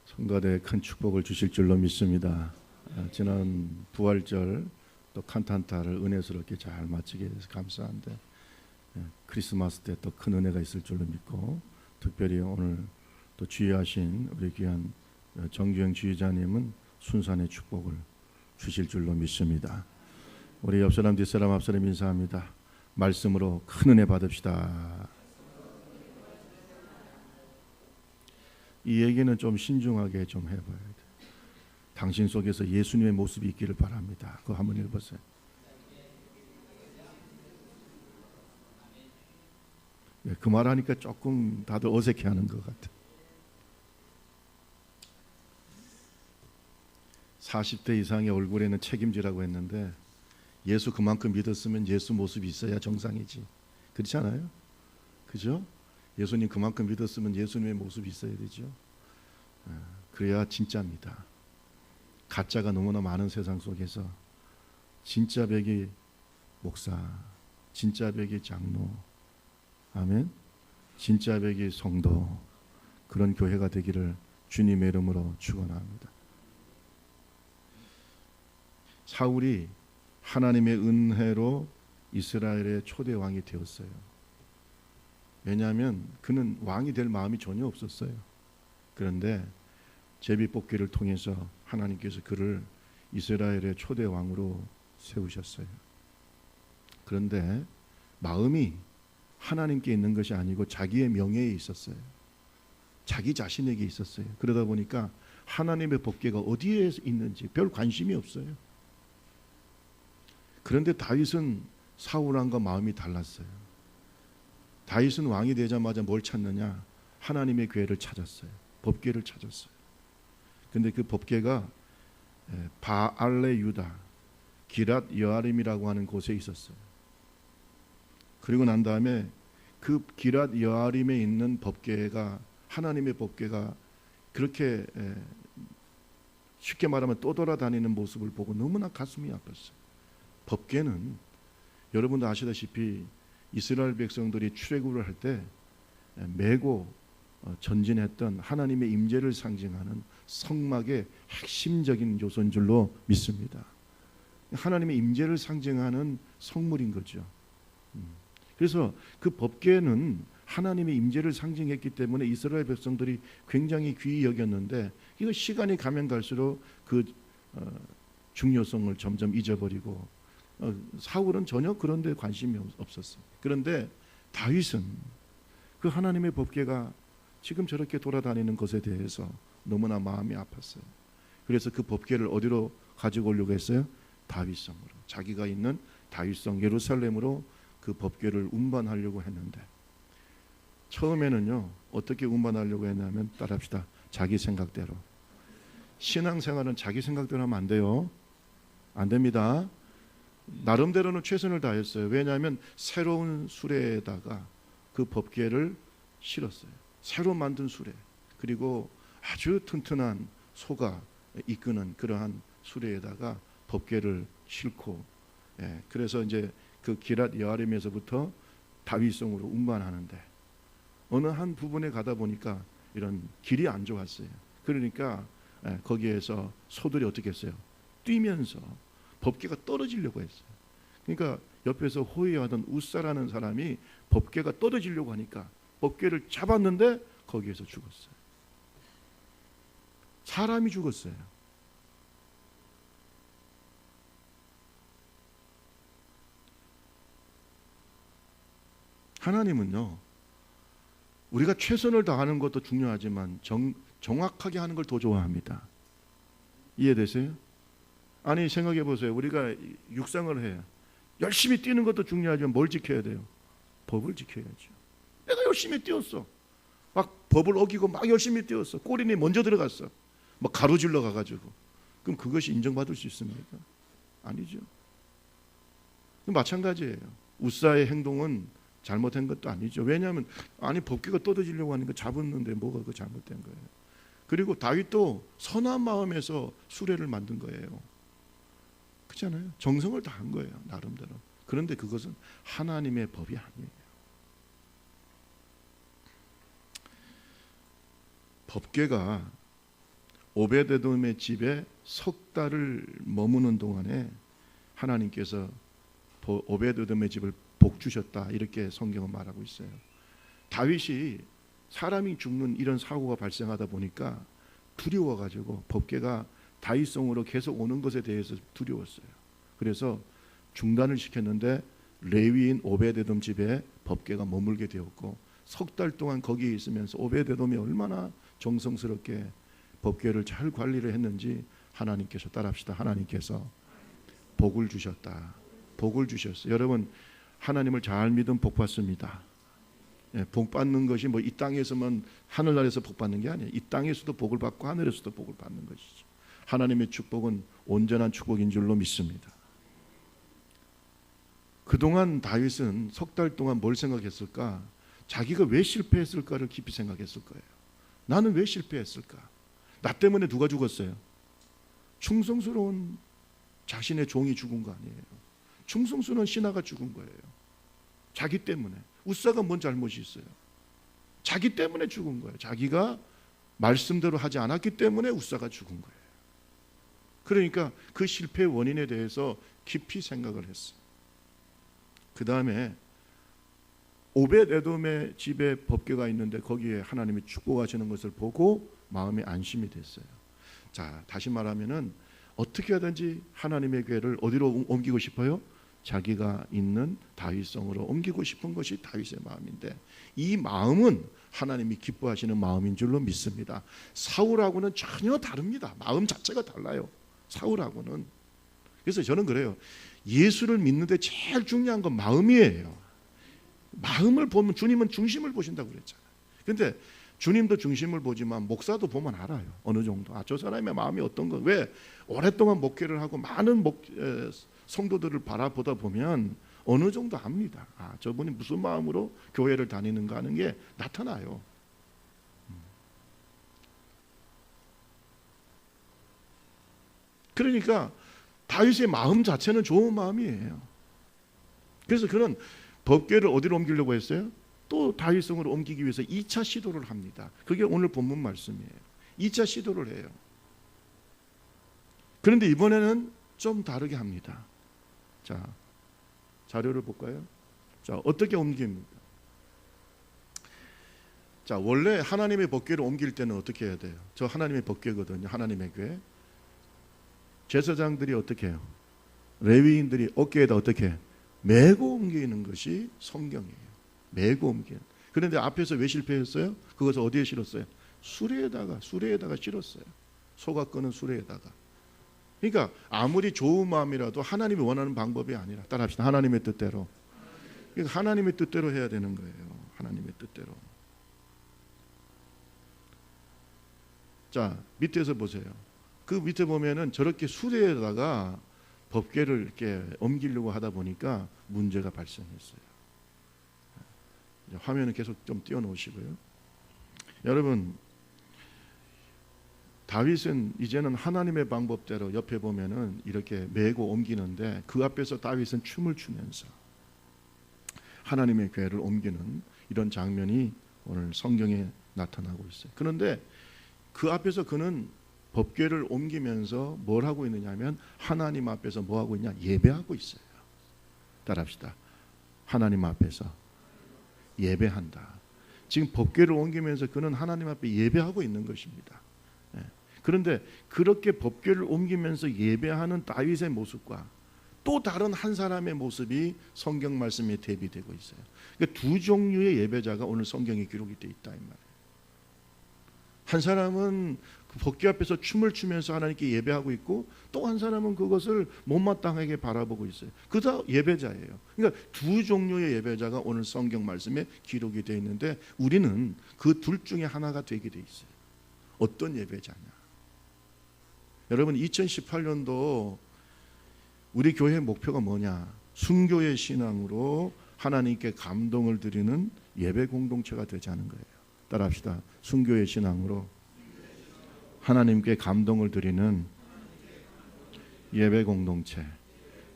성가대에 큰 축복을 주실 줄로 믿습니다. 지난 부활절 또 칸탄타를 은혜스럽게 잘 마치게 돼서 감사한데 크리스마스 때 또 큰 은혜가 있을 줄로 믿고, 특별히 오늘 또 주의하신 우리 귀한 정규영 주의자님은 순산의 축복을 주실 줄로 믿습니다. 우리 옆사람 뒷사람 앞사람 인사합니다. 말씀으로 큰 은혜 받읍시다. 이 얘기는 좀 신중하게 좀 해봐야 돼. 당신 속에서 예수님의 모습이 있기를 바랍니다. 그거 한번 읽어보세요. 그 말하니까 조금 다들 어색해하는 것 같아. 40대 이상의 얼굴에는 책임지라고 했는데, 예수 그만큼 믿었으면 예수 모습이 있어야 정상이지. 그렇지 않아요? 그죠? 예수님 그만큼 믿었으면 예수님의 모습이 있어야 되죠. 그래야 진짜입니다. 가짜가 너무나 많은 세상 속에서 진짜 백이 목사, 진짜 백이 장로, 아멘, 진짜 백이 성도, 그런 교회가 되기를 주님의 이름으로 축원합니다. 사울이 하나님의 은혜로 이스라엘의 초대 왕이 되었어요. 왜냐하면 그는 왕이 될 마음이 전혀 없었어요. 그런데 제비뽑기를 통해서 하나님께서 그를 이스라엘의 초대 왕으로 세우셨어요. 그런데 마음이 하나님께 있는 것이 아니고 자기의 명예에 있었어요. 자기 자신에게 있었어요. 그러다 보니까 하나님의 법궤가 어디에 있는지 별 관심이 없어요. 그런데 다윗은 사울 왕과 마음이 달랐어요. 다윗은 왕이 되자마자 뭘 찾느냐? 하나님의 궤를 찾았어요. 법궤를 찾았어요. 근데 그 법궤가 바알레 유다 기랏 여아림이라고 하는 곳에 있었어요. 그리고 난 다음에 그 기랏 여아림에 있는 법궤가, 하나님의 법궤가 그렇게 쉽게 말하면 떠돌아다니는 모습을 보고 너무나 가슴이 아팠어요. 법궤는 여러분도 아시다시피 이스라엘 백성들이 출애굽을 할 때 메고 전진했던 하나님의 임재를 상징하는 성막의 핵심적인 요소인 줄로 믿습니다. 하나님의 임재를 상징하는 성물인 거죠. 그래서 그 법궤는 하나님의 임재를 상징했기 때문에 이스라엘 백성들이 굉장히 귀히 여겼는데, 이거 시간이 가면 갈수록 그 중요성을 점점 잊어버리고, 사울은 전혀 그런 데 관심이 없었어요. 그런데 다윗은 그 하나님의 법궤가 지금 저렇게 돌아다니는 것에 대해서 너무나 마음이 아팠어요. 그래서 그 법궤를 어디로 가지고 오려고 했어요? 다윗성으로, 자기가 있는 다윗성 예루살렘으로 그 법궤를 운반하려고 했는데, 처음에는요 어떻게 운반하려고 했냐면, 따라합시다. 자기 생각대로. 신앙생활은 자기 생각대로 하면 안 돼요. 안 됩니다. 나름대로는 최선을 다했어요. 왜냐하면 새로운 수레에다가 그 법궤를 실었어요. 새로 만든 수레, 그리고 아주 튼튼한 소가 이끄는 그러한 수레에다가 법궤를 싣고, 그래서 이제 그 기랏 여아림에서부터 다윗성으로 운반하는데, 어느 한 부분에 가다 보니까 이런 길이 안 좋았어요. 그러니까 거기에서 소들이 어떻게 했어요? 뛰면서 법궤가 떨어지려고 했어요. 그러니까 옆에서 호위하던 우사라는 사람이 법궤가 떨어지려고 하니까 법궤를 잡았는데 거기에서 죽었어요. 사람이 죽었어요. 하나님은요, 우리가 최선을 다하는 것도 중요하지만 정확하게 하는 걸 더 좋아합니다. 이해되세요? 아니 생각해 보세요. 우리가 육상을 해요. 열심히 뛰는 것도 중요하지만 뭘 지켜야 돼요? 법을 지켜야죠. 내가 열심히 뛰었어. 막 법을 어기고 막 열심히 뛰었어. 꼬리니 먼저 들어갔어. 막 가로질러 가가지고. 그럼 그것이 인정받을 수 있습니까? 아니죠. 마찬가지예요. 우사의 행동은 잘못된 것도 아니죠. 왜냐하면 아니 법궤가 떨어지려고 하니까 잡았는데 뭐가 그 잘못된 거예요. 그리고 다윗도 선한 마음에서 수레를 만든 거예요. 그렇잖아요. 정성을 다한 거예요, 나름대로. 그런데 그것은 하나님의 법이 아니에요. 법궤가 오베데돔의 집에 석 달을 머무는 동안에 하나님께서 오베데돔의 집을 복 주셨다, 이렇게 성경은 말하고 있어요. 다윗이 사람이 죽는 이런 사고가 발생하다 보니까 두려워가지고 법궤가 다윗성으로 계속 오는 것에 대해서 두려웠어요. 그래서 중단을 시켰는데 레위인 오베데돔 집에 법궤가 머물게 되었고, 석 달 동안 거기에 있으면서 오베데돔이 얼마나 정성스럽게 법궤를 잘 관리를 했는지 하나님께서, 따라합시다, 하나님께서 복을 주셨다. 복을 주셨어요. 여러분, 하나님을 잘 믿으면 복 받습니다. 복 받는 것이 뭐 이 땅에서만, 하늘나라에서 복 받는 게 아니에요. 이 땅에서도 복을 받고 하늘에서도 복을 받는 것이죠. 하나님의 축복은 온전한 축복인 줄로 믿습니다. 그동안 다윗은 석 달 동안 뭘 생각했을까? 자기가 왜 실패했을까를 깊이 생각했을 거예요. 나는 왜 실패했을까? 나 때문에 누가 죽었어요? 충성스러운 자신의 종이 죽은 거 아니에요. 충성스러운 신하가 죽은 거예요. 자기 때문에. 웃사가 뭔 잘못이 있어요? 자기 때문에 죽은 거예요. 자기가 말씀대로 하지 않았기 때문에 웃사가 죽은 거예요. 그러니까 그 실패의 원인에 대해서 깊이 생각을 했어요. 그 다음에 오벳에돔의 집에 법궤가 있는데 거기에 하나님이 축복하시는 것을 보고 마음이 안심이 됐어요. 자, 다시 말하면은 어떻게 하든지 하나님의 궤를 어디로 옮기고 싶어요? 자기가 있는 다윗성으로 옮기고 싶은 것이 다윗의 마음인데, 이 마음은 하나님이 기뻐하시는 마음인 줄로 믿습니다. 사울하고는 전혀 다릅니다. 마음 자체가 달라요, 사울하고는. 그래서 저는 그래요. 예수를 믿는데 제일 중요한 건 마음이에요. 마음을 보면, 주님은 중심을 보신다고 그랬잖아요. 그런데 주님도 중심을 보지만 목사도 보면 알아요. 어느 정도. 저 사람의 마음이 어떤 거. 왜? 오랫동안 목회를 하고 많은 성도들을 바라보다 보면 어느 정도 압니다. 저분이 무슨 마음으로 교회를 다니는가 하는 게 나타나요. 그러니까 다윗의 마음 자체는 좋은 마음이에요. 그래서 그는 법궤를 어디로 옮기려고 했어요? 또 다윗성으로 옮기기 위해서 2차 시도를 합니다. 그게 오늘 본문 말씀이에요. 2차 시도를 해요. 그런데 이번에는 좀 다르게 합니다. 자, 자료를 볼까요? 자, 어떻게 옮깁니까? 자, 원래 하나님의 법궤를 옮길 때는 어떻게 해야 돼요? 저 하나님의 법궤거든요. 하나님의 궤. 제사장들이 어떻게 해요? 레위인들이 어깨에다 어떻게 해요? 메고 옮기는 것이 성경이에요. 메고 옮기는. 그런데 앞에서 왜 실패했어요? 그것을 어디에 실었어요? 수레에다가 실었어요. 소가 끄는 수레에다가. 그러니까 아무리 좋은 마음이라도 하나님이 원하는 방법이 아니라, 따라합시다, 하나님의 뜻대로. 그러니까 하나님의 뜻대로 해야 되는 거예요. 하나님의 뜻대로. 자, 밑에서 보세요. 그 밑에 보면은 저렇게 수레에다가 법궤를 이렇게 옮기려고 하다 보니까 문제가 발생했어요. 화면을 계속 좀 띄워놓으시고요. 여러분, 다윗은 이제는 하나님의 방법대로, 옆에 보면은 이렇게 메고 옮기는데 그 앞에서 다윗은 춤을 추면서 하나님의 궤를 옮기는 이런 장면이 오늘 성경에 나타나고 있어요. 그런데 그 앞에서 그는 법궤를 옮기면서 뭘 하고 있느냐 하면 하나님 앞에서 뭐 하고 있냐? 예배하고 있어요. 따라합시다. 하나님 앞에서 예배한다. 지금 법궤를 옮기면서 그는 하나님 앞에 예배하고 있는 것입니다. 그런데 그렇게 법궤를 옮기면서 예배하는 다윗의 모습과 또 다른 한 사람의 모습이 성경 말씀에 대비되고 있어요. 그러니까 두 종류의 예배자가 오늘 성경에 기록이 되어 있다 이 말이에요. 한 사람은 그 법궤 앞에서 춤을 추면서 하나님께 예배하고 있고, 또 한 사람은 그것을 못마땅하게 바라보고 있어요. 그다 예배자예요. 그러니까 두 종류의 예배자가 오늘 성경 말씀에 기록이 되어 있는데 우리는 그 둘 중에 하나가 되게 돼 있어요. 어떤 예배자냐? 여러분, 2018년도 우리 교회의 목표가 뭐냐? 순교의 신앙으로 하나님께 감동을 드리는 예배 공동체가 되자는 거예요. 따라합시다. 순교의 신앙으로 하나님께 감동을 드리는 예배 공동체.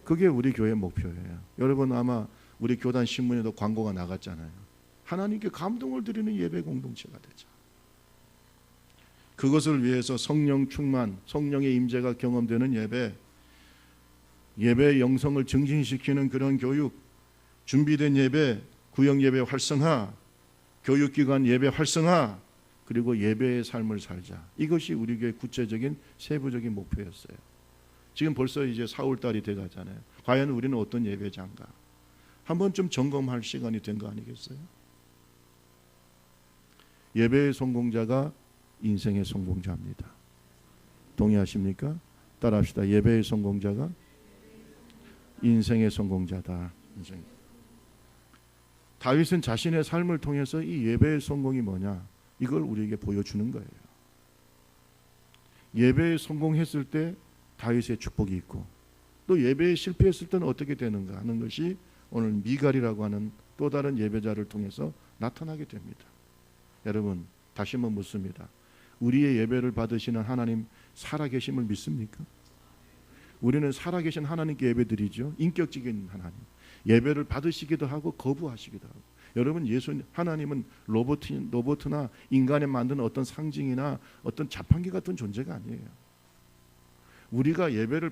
그게 우리 교회 목표예요. 여러분, 아마 우리 교단 신문에도 광고가 나갔잖아요. 하나님께 감동을 드리는 예배 공동체가 되자. 그것을 위해서 성령 충만, 성령의 임재가 경험되는 예배, 예배의 영성을 증진시키는 그런 교육, 준비된 예배, 구역 예배 활성화, 교육기관 예배 활성화, 그리고 예배의 삶을 살자. 이것이 우리 교회 구체적인 세부적인 목표였어요. 지금 벌써 이제 4월달이 돼가잖아요. 과연 우리는 어떤 예배자인가? 한번 좀 점검할 시간이 된 거 아니겠어요? 예배의 성공자가 인생의 성공자입니다. 동의하십니까? 따라합시다. 예배의 성공자가 인생의 성공자다. 다윗은 자신의 삶을 통해서 이 예배의 성공이 뭐냐? 이걸 우리에게 보여주는 거예요. 예배에 성공했을 때 다윗의 축복이 있고, 또 예배에 실패했을 때는 어떻게 되는가 하는 것이 오늘 미갈이라고 하는 또 다른 예배자를 통해서 나타나게 됩니다. 여러분, 다시 한번 묻습니다. 우리의 예배를 받으시는 하나님 살아계심을 믿습니까? 우리는 살아계신 하나님께 예배드리죠. 인격적인 하나님. 예배를 받으시기도 하고 거부하시기도 하고. 여러분, 하나님은 로봇이나 인간에 만드는 어떤 상징이나 어떤 자판기 같은 존재가 아니에요. 우리가 예배를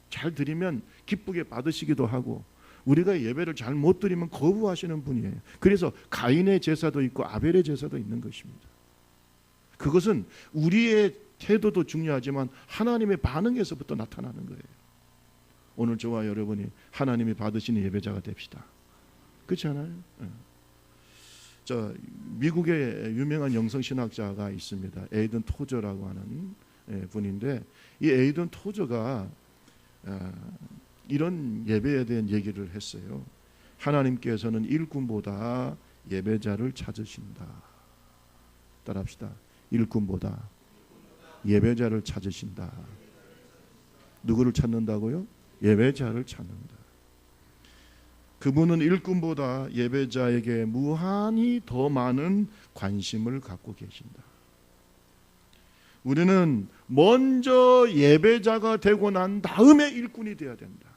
잘 드리면 기쁘게 받으시기도 하고, 우리가 예배를 잘 못 드리면 거부하시는 분이에요. 그래서 가인의 제사도 있고 아벨의 제사도 있는 것입니다. 그것은 우리의 태도도 중요하지만 하나님의 반응에서부터 나타나는 거예요. 오늘 저와 여러분이 하나님이 받으시는 예배자가 됩시다. 그렇지 않아요? 미국의 유명한 영성신학자가 있습니다. 에이든 토저라고 하는 분인데, 이 에이든 토저가 이런 예배에 대한 얘기를 했어요. 하나님께서는 일꾼보다 예배자를 찾으신다. 따라합시다. 일꾼보다 예배자를 찾으신다. 누구를 찾는다고요? 예배자를 찾는다. 그분은 일꾼보다 예배자에게 무한히 더 많은 관심을 갖고 계신다. 우리는 먼저 예배자가 되고 난 다음에 일꾼이 되어야 된다.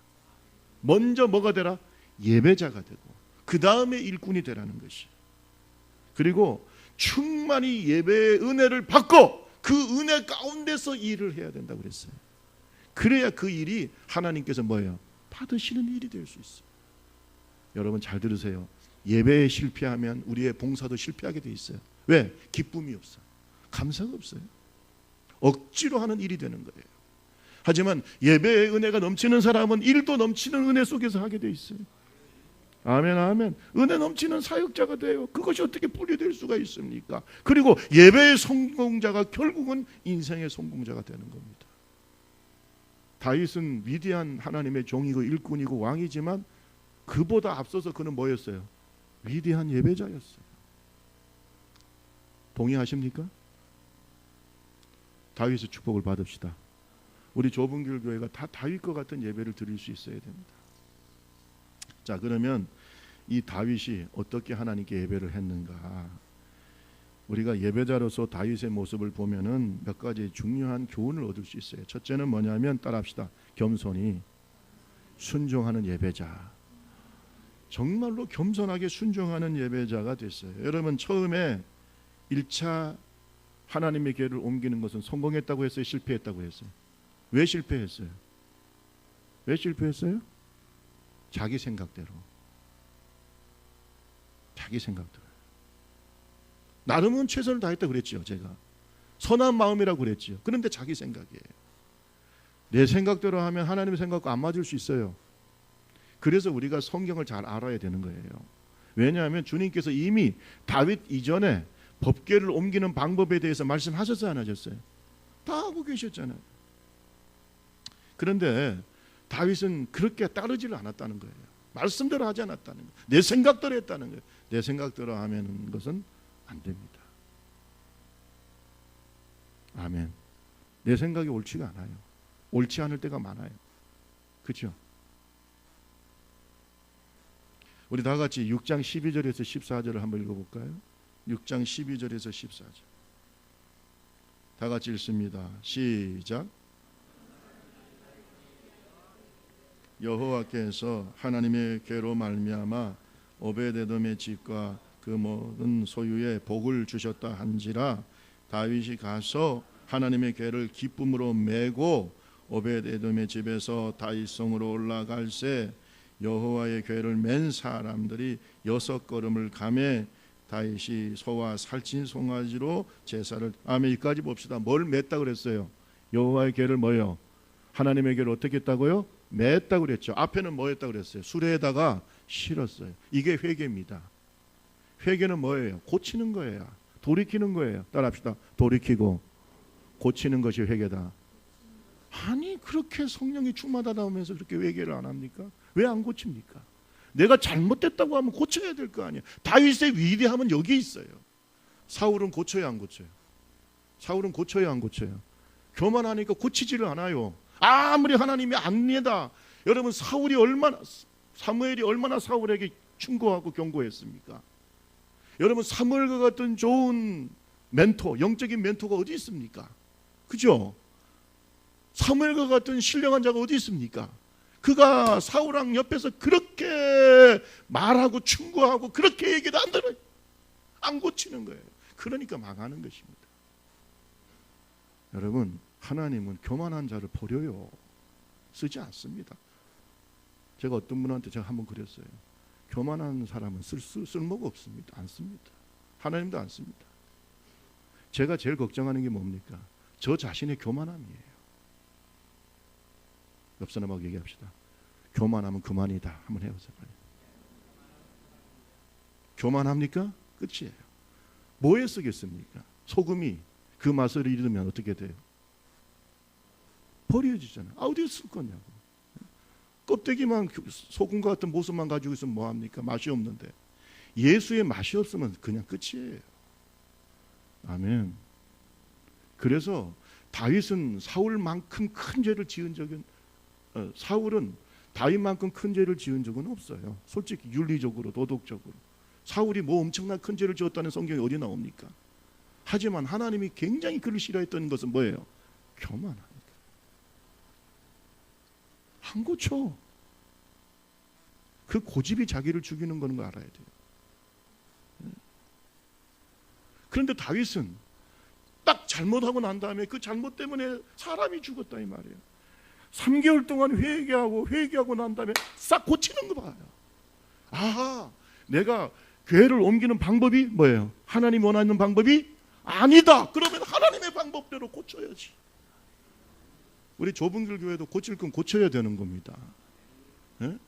먼저 뭐가 되라? 예배자가 되고 그 다음에 일꾼이 되라는 것이. 그리고 충만히 예배의 은혜를 받고 그 은혜 가운데서 일을 해야 된다고 그랬어요. 그래야 그 일이 하나님께서 뭐예요? 받으시는 일이 될 수 있어요. 여러분 잘 들으세요. 예배에 실패하면 우리의 봉사도 실패하게 돼 있어요. 왜? 기쁨이 없어. 감사가 없어요. 억지로 하는 일이 되는 거예요. 하지만 예배의 은혜가 넘치는 사람은 일도 넘치는 은혜 속에서 하게 돼 있어요. 아멘, 아멘. 은혜 넘치는 사역자가 돼요. 그것이 어떻게 분리될 수가 있습니까? 그리고 예배의 성공자가 결국은 인생의 성공자가 되는 겁니다. 다윗은 위대한 하나님의 종이고 일꾼이고 왕이지만 그보다 앞서서 그는 뭐였어요? 위대한 예배자였어요. 동의하십니까? 다윗의 축복을 받읍시다. 우리 좁은 길 교회가 다 다윗과 같은 예배를 드릴 수 있어야 됩니다. 자, 그러면 이 다윗이 어떻게 하나님께 예배를 했는가? 우리가 예배자로서 다윗의 모습을 보면은 몇 가지 중요한 교훈을 얻을 수 있어요. 첫째는 뭐냐면 따라합시다. 겸손히 순종하는 예배자. 정말로 겸손하게 순종하는 예배자가 됐어요. 여러분 처음에 1차 하나님의 계를 옮기는 것은 성공했다고 했어요? 실패했다고 했어요? 왜 실패했어요? 왜 실패했어요? 자기 생각대로. 자기 생각대로. 나름은 최선을 다했다 그랬죠. 제가 선한 마음이라고 그랬죠. 그런데 자기 생각이에요. 내 생각대로 하면 하나님의 생각과 안 맞을 수 있어요. 그래서 우리가 성경을 잘 알아야 되는 거예요. 왜냐하면 주님께서 이미 다윗 이전에 법궤를 옮기는 방법에 대해서 말씀하셨어요, 안 하셨어요? 다 하고 계셨잖아요. 그런데 다윗은 그렇게 따르지를 않았다는 거예요. 말씀대로 하지 않았다는 거예요. 내 생각대로 했다는 거예요. 내 생각대로 하면 것은 안 됩니다. 아멘. 내 생각이 옳지가 않아요. 옳지 않을 때가 많아요. 그렇죠? 우리 다 같이 6장 12절에서 14절을 한번 읽어볼까요? 6장 12절에서 14절 다 같이 읽습니다. 시작. 여호와께서 하나님의 궤로 말미암아 오베데돔의 집과 그 모든 소유에 복을 주셨다 한지라 다윗이 가서 하나님의 궤를 기쁨으로 메고 오벳에돔의 집에서 다윗성으로 올라갈새 여호와의 궤를 맨 사람들이 6걸음을 가매 다윗이 소와 살찐 송아지로 제사를 여기까지 봅시다. 뭘 맸다 그랬어요? 여호와의 궤를 뭐요? 하나님의 궤를 어떻게 했다고요? 맸다 그랬죠. 앞에는 뭐 했다 그랬어요? 수레에다가 실었어요. 이게 회개입니다. 회개는 뭐예요? 고치는 거예요. 돌이키는 거예요. 따라합시다. 돌이키고 고치는 것이 회개다. 아니 그렇게 성령이 충만하다 하면서 그렇게 회개를 안 합니까? 왜 안 고칩니까? 내가 잘못됐다고 하면 고쳐야 될 거 아니에요. 다윗의 위대함은 여기에 있어요. 사울은 고쳐야 안 고쳐요? 사울은 고쳐야 안 고쳐요? 교만하니까 고치지를 않아요. 아무리 하나님이 안내다. 여러분 사무엘이 얼마나 사울에게 충고하고 경고했습니까? 여러분 사무엘과 같은 좋은 멘토, 영적인 멘토가 어디 있습니까? 그죠? 사무엘과 같은 신령한 자가 어디 있습니까? 그가 사울왕 옆에서 그렇게 말하고 충고하고 그렇게 얘기도 안 들어요. 안 고치는 거예요. 그러니까 망하는 것입니다. 여러분 하나님은 교만한 자를 버려요. 쓰지 않습니다. 제가 어떤 분한테 제가 한번 그랬어요. 교만한 사람은 쓸모가 없습니다. 안 씁니다. 하나님도 안 씁니다. 제가 제일 걱정하는 게 뭡니까? 저 자신의 교만함이에요. 옆 사람하고 얘기합시다. 교만하면 그만이다. 한번 해보세요. 교만합니까? 끝이에요. 뭐에 쓰겠습니까? 소금이 그 맛을 잃으면 어떻게 돼요? 버려지잖아요. 어디에 쓸 거냐고. 껍데기만 소금과 같은 모습만 가지고 있으면 뭐합니까? 맛이 없는데. 예수의 맛이 없으면 그냥 끝이에요. 아멘. 그래서 다윗은 사울만큼 큰 죄를 지은 적은 사울은 다윗만큼 큰 죄를 지은 적은 없어요. 솔직히 윤리적으로 도덕적으로 사울이 뭐 엄청난 큰 죄를 지었다는 성경이 어디 나옵니까? 하지만 하나님이 굉장히 그를 싫어했던 것은 뭐예요? 교만하니까. 안 고쳐. 그 고집이 자기를 죽이는 거는 거 알아야 돼요. 그런데 다윗은 딱 잘못하고 난 다음에 그 잘못 때문에 사람이 죽었다 이 말이에요. 3개월 동안 회개하고 난 다음에 싹 고치는 거 봐요. 아하, 내가 궤를 옮기는 방법이 뭐예요? 하나님 원하는 방법이 아니다. 그러면 하나님의 방법대로 고쳐야지. 우리 좁은 길 교회도 고칠 건 고쳐야 되는 겁니다. 예?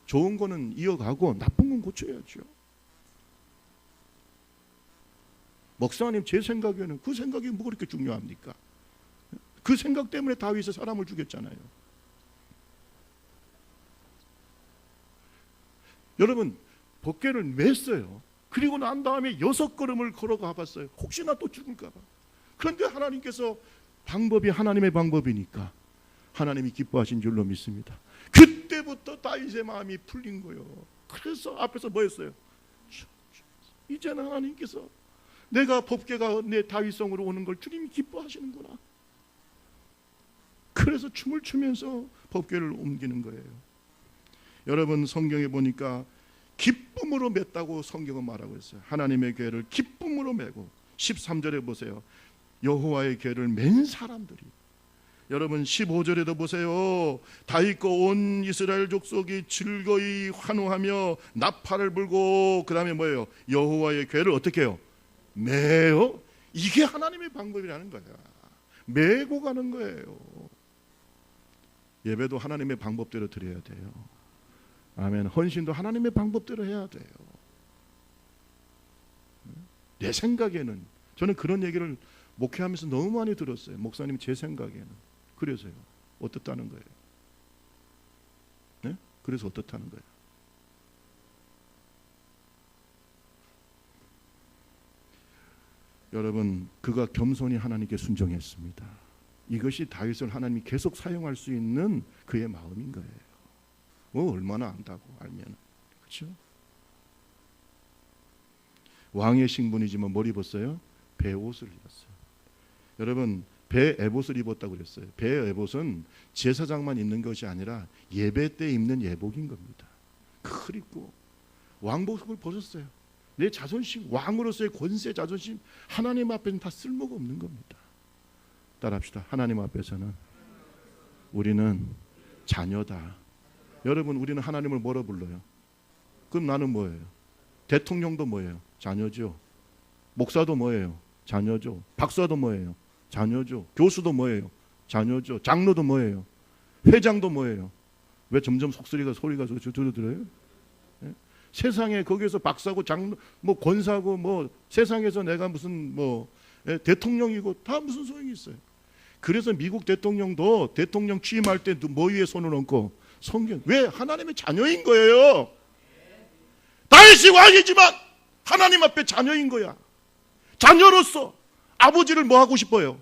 좋은 거는 이어가고 나쁜 건 고쳐야죠. 목사님 제 생각에는 그 생각이 뭐 그렇게 중요합니까? 그 생각 때문에 다윗이 사람을 죽였잖아요. 여러분 법궤를 맸어요. 그리고 난 다음에 6걸음을 걸어가 봤어요. 혹시나 또 죽을까 봐. 그런데 하나님께서 방법이 하나님의 방법이니까 하나님이 기뻐하신 줄로 믿습니다. 그때부터 다윗의 마음이 풀린 거예요. 그래서 앞에서 뭐 했어요? 이제는 하나님께서 내가 법궤가 내 다윗성으로 오는 걸 주님이 기뻐하시는구나. 그래서 춤을 추면서 법궤를 옮기는 거예요. 여러분 성경에 보니까 기쁨으로 맸다고 성경은 말하고 있어요. 하나님의 궤를 기쁨으로 메고 13절에 보세요. 여호와의 궤를 맨 사람들이. 여러분 15절에도 보세요. 다윗과 온 이스라엘 족속이 즐거이 환호하며 나팔을 불고 그 다음에 뭐예요? 여호와의 궤를 어떻게 해요? 매요. 이게 하나님의 방법이라는 거야. 메고 가는 거예요. 예배도 하나님의 방법대로 드려야 돼요. 아멘. 헌신도 하나님의 방법대로 해야 돼요. 내 생각에는 저는 그런 얘기를 목회하면서 너무 많이 들었어요. 목사님 제 생각에는 그래서요. 어떻다는 거예요? 네? 그래서 어떻다는 거예요? 여러분 그가 겸손히 하나님께 순종했습니다. 이것이 다윗을 하나님이 계속 사용할 수 있는 그의 마음인 거예요. 얼마나 안다고 알면 그렇죠? 왕의 신분이지만 뭘 입었어요? 베옷을 입었어요. 여러분 배 에봇을 입었다고 그랬어요. 배 에봇은 제사장만 입는 것이 아니라 예배 때 입는 예복인 겁니다. 그리고 왕복을 벗었어요. 내 자존심, 왕으로서의 권세, 자존심 하나님 앞에는 다 쓸모가 없는 겁니다. 따라합시다. 하나님 앞에서는 우리는 자녀다. 여러분, 우리는 하나님을 뭐라 불러요? 그럼 나는 뭐예요? 대통령도 뭐예요? 자녀죠. 목사도 뭐예요? 자녀죠. 박사도 뭐예요? 자녀죠. 교수도 뭐예요? 자녀죠. 장로도 뭐예요? 회장도 뭐예요? 왜 점점 소리가 줄어들어요? 예? 세상에 거기에서 박사고 장로, 뭐 권사고, 뭐 세상에서 내가 무슨 뭐 대통령이고 다 무슨 소용이 있어요? 그래서 미국 대통령도 대통령 취임할 때 뭐 위에 손을 얹고 성경. 왜? 하나님의 자녀인 거예요. 다윗이 왕이지만 하나님 앞에 자녀인 거야. 자녀로서 아버지를 뭐 하고 싶어요?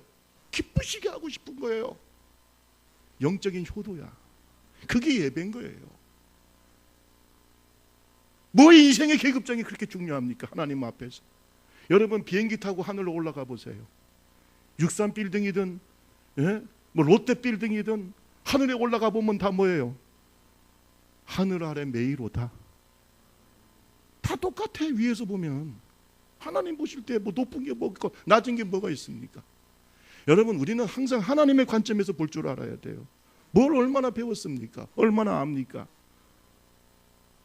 기쁘시게 하고 싶은 거예요. 영적인 효도야. 그게 예배인 거예요. 뭐 인생의 계급장이 그렇게 중요합니까? 하나님 앞에서. 여러분, 비행기 타고 하늘로 올라가 보세요. 63 빌딩이든 뭐 롯데 빌딩이든 하늘에 올라가 보면 다 뭐예요? 하늘 아래 메이로다. 다 똑같아. 위에서 보면 하나님 보실 때 뭐 높은 게 뭐가 있고 낮은 게 뭐가 있습니까? 여러분, 우리는 항상 하나님의 관점에서 볼 줄 알아야 돼요. 뭘 얼마나 배웠습니까? 얼마나 압니까?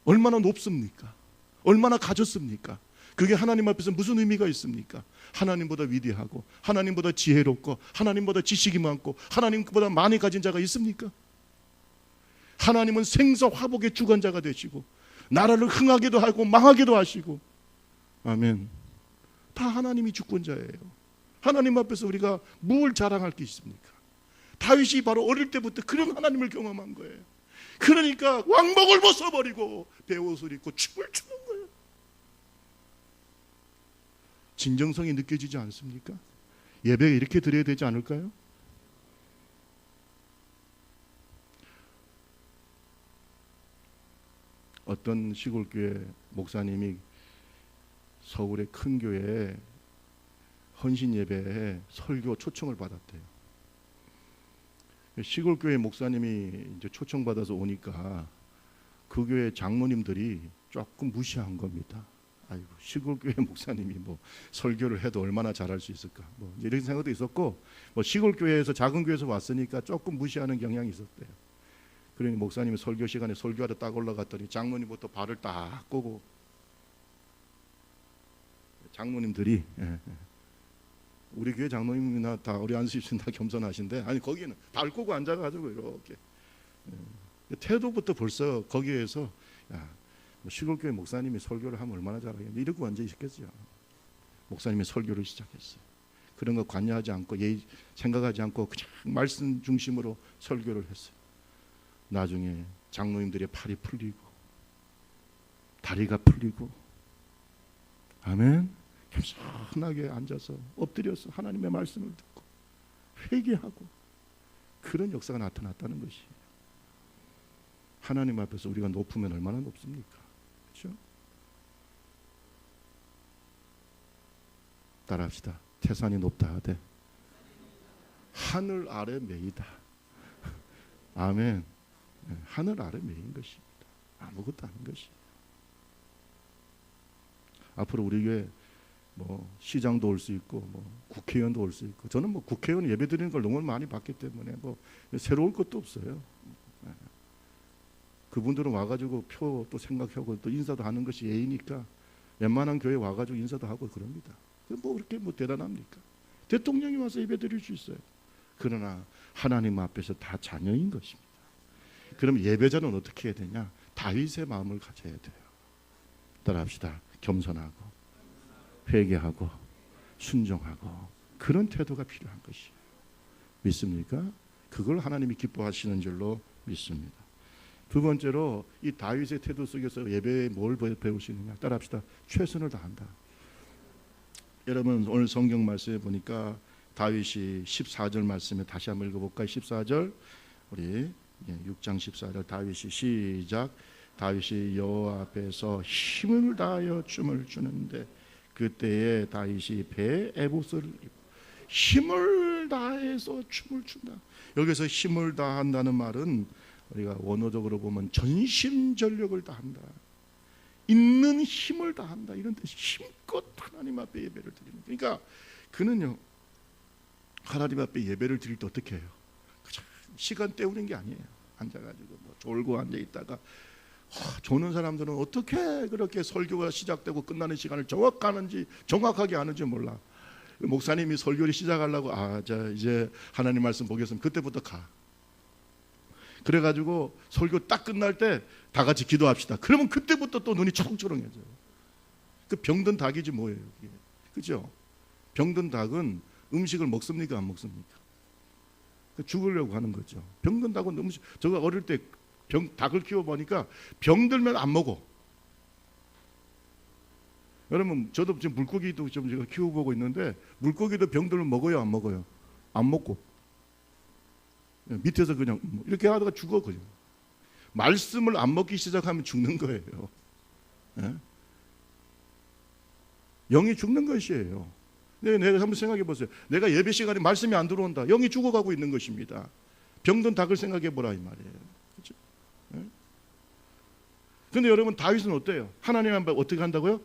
얼마나 높습니까? 얼마나 가졌습니까? 그게 하나님 앞에서 무슨 의미가 있습니까? 하나님보다 위대하고 하나님보다 지혜롭고 하나님보다 지식이 많고 하나님보다 많이 가진 자가 있습니까? 하나님은 생사 화복의 주관자가 되시고 나라를 흥하게도 하고 망하게도 하시고, 아멘. 다 하나님이 주권자예요. 하나님 앞에서 우리가 뭘 자랑할 게 있습니까? 다윗이 바로 어릴 때부터 그런 하나님을 경험한 거예요. 그러니까 왕복을 벗어버리고 베옷을 입고 춤을 추는 거예요. 진정성이 느껴지지 않습니까? 예배 이렇게 드려야 되지 않을까요? 어떤 시골교회 목사님이 서울의 큰 교회에 헌신 예배에 설교 초청을 받았대요. 시골교회 목사님이 이제 초청받아서 오니까 그 교회 장로님들이 조금 무시한 겁니다. 아이고, 시골교회 목사님이 뭐 설교를 해도 얼마나 잘할 수 있을까, 뭐 이런 생각도 있었고, 뭐 시골교회에서 작은 교회에서 왔으니까 조금 무시하는 경향이 있었대요. 그러니 목사님이 설교 시간에 설교하러 딱 올라갔더니 장로님부터 발을 딱 꼬고, 장로님들이 우리 교회 장로님이나 다 우리 안수입신 다 겸손하신데, 아니 거기는 발 꼬고 앉아가지고 이렇게 태도부터 벌써 거기에서 야, 뭐 시골교회 목사님이 설교를 하면 얼마나 잘하겠냐 이러고 앉아 있겠죠. 목사님이 설교를 시작했어요. 그런 거 관여하지 않고 예의 생각하지 않고 그냥 말씀 중심으로 설교를 했어요. 나중에 장로님들의 팔이 풀리고 다리가 풀리고, 아멘. 겸손하게 앉아서 엎드려서 하나님의 말씀을 듣고 회개하고, 그런 역사가 나타났다는 것이에요. 하나님 앞에서 우리가 높으면 얼마나 높습니까? 그렇죠? 따라합시다. 태산이 높다 하되 하늘 아래 메이다. 아멘. 하늘 아래 메인 것입니다. 아무것도 아닌 것이에요. 앞으로 우리 교회 뭐 시장도 올 수 있고 뭐 국회의원도 올 수 있고, 저는 뭐 국회의원 예배 드리는 걸 너무 많이 봤기 때문에 뭐 새로울 것도 없어요. 그분들은 와가지고 표 또 생각하고 또 인사도 하는 것이 예의니까 웬만한 교회 와가지고 인사도 하고 그럽니다. 뭐 그렇게 뭐 대단합니까? 대통령이 와서 예배 드릴 수 있어요. 그러나 하나님 앞에서 다 자녀인 것입니다. 그럼 예배자는 어떻게 해야 되냐? 다윗의 마음을 가져야 돼요. 따라합시다. 겸손하고 회개하고 순종하고 그런 태도가 필요한 것이에요. 믿습니까? 그걸 하나님이 기뻐하시는 줄로 믿습니다. 두 번째로 이 다윗의 태도 속에서 예배에 뭘 배우시느냐? 따라합시다. 최선을 다한다. 여러분 오늘 성경 말씀에 보니까 다윗이 14절 말씀에 다시 한번 읽어볼까요? 14절 우리 6장 14절 다윗이 시작. 다윗이 여호와 앞에서 힘을 다하여 춤을 추는데 그때에 다윗이 배에 에봇을 입고 힘을 다해서 춤을 춘다. 여기서 힘을 다한다는 말은 우리가 원어적으로 보면 전심전력을 다한다, 있는 힘을 다한다, 이런 뜻이 힘껏 하나님 앞에 예배를 드리는. 그러니까 그는요 하나님 앞에 예배를 드릴 때 어떻게 해요? 그냥 시간 때우는 게 아니에요. 앉아가지고 뭐 졸고 앉아 있다가 조는 사람들은 어떻게 그렇게 설교가 시작되고 끝나는 시간을 정확하게 아는지 몰라. 목사님이 설교를 시작하려고 자 이제 하나님 말씀 보겠습니다. 그때부터 가. 그래가지고 설교 딱 끝날 때 다 같이 기도합시다. 그러면 그때부터 또 눈이 초롱초롱해져요. 그 병든 닭이지 뭐예요, 그게. 그죠? 병든 닭은 음식을 먹습니까, 안 먹습니까? 죽으려고 하는 거죠. 병든 닭은 음식. 제가 어릴 때 닭을 키워보니까 병들면 안 먹어. 여러분, 저도 지금 물고기도 좀 제가 키워보고 있는데 물고기도 병들면 먹어요, 안 먹어요? 안 먹고 밑에서 그냥 이렇게 하다가 죽어. 그냥 말씀을 안 먹기 시작하면 죽는 거예요. 예? 영이 죽는 것이에요. 내가 한번 생각해 보세요. 내가 예배 시간에 말씀이 안 들어온다. 영이 죽어가고 있는 것입니다. 병든 닭을 생각해 보라 이 말이에요. 그렇죠? 그런데 여러분, 다윗은 어때요? 하나님 앞에 어떻게 한다고요?